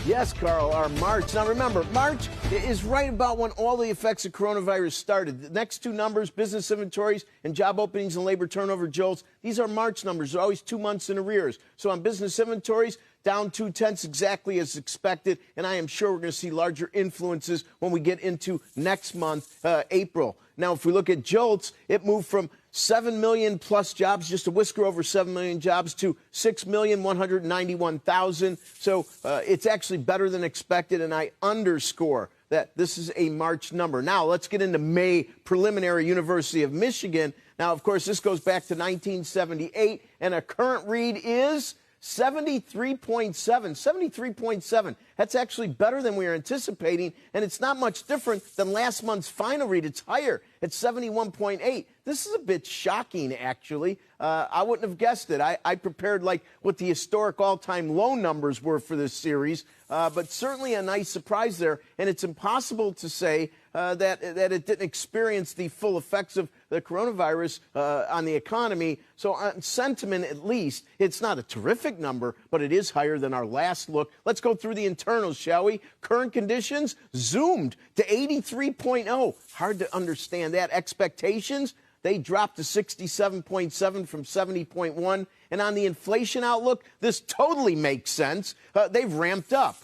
Yes, Carl, our March. Now, remember, March is right about when all the effects of coronavirus started. The next two numbers, business inventories and job openings and labor turnover, JOLTS, these are March numbers. They're always 2 months in arrears. So on business inventories, down 0.2 exactly as expected, and I am sure we're going to see larger influences when we get into next month, April. Now, if we look at JOLTS, it moved from 7 million plus jobs, just a whisker over 7 million jobs, to 6,191,000. So it's actually better than expected, and I underscore that this is a March number. Now, let's get into May preliminary University of Michigan. Now, of course, this goes back to 1978, and a current read is 73.7. 73.7. That's actually better than we were anticipating, and it's not much different than last month's final read. It's higher at 71.8. This is a bit shocking, actually. I wouldn't have guessed it. I prepared like what the historic all-time low numbers were for this series, but certainly a nice surprise there. And it's impossible to say that it didn't experience the full effects of the coronavirus on the economy. So on sentiment, at least, it's not a terrific number, but it is higher than our last look. Let's go through the internals, shall we? Current conditions zoomed to 83.0. Hard to understand that. Expectations, they dropped to 67.7 from 70.1. And on the inflation outlook, this totally makes sense. They've ramped up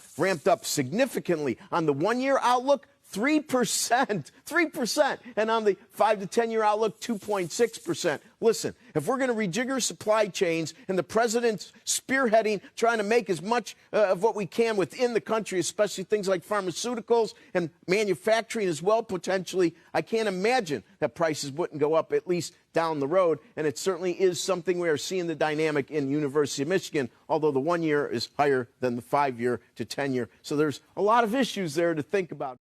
significantly. On the one-year outlook, 3%, 3%. And on the 5 to 10-year outlook, 2.6%. Listen, if we're going to rejigger supply chains and the president's spearheading, trying to make as much of what we can within the country, especially things like pharmaceuticals and manufacturing as well, potentially, I can't imagine that prices wouldn't go up at least down the road. And it certainly is something we are seeing the dynamic in University of Michigan, although the 1 year is higher than the 5 year to 10 year. So there's a lot of issues there to think about.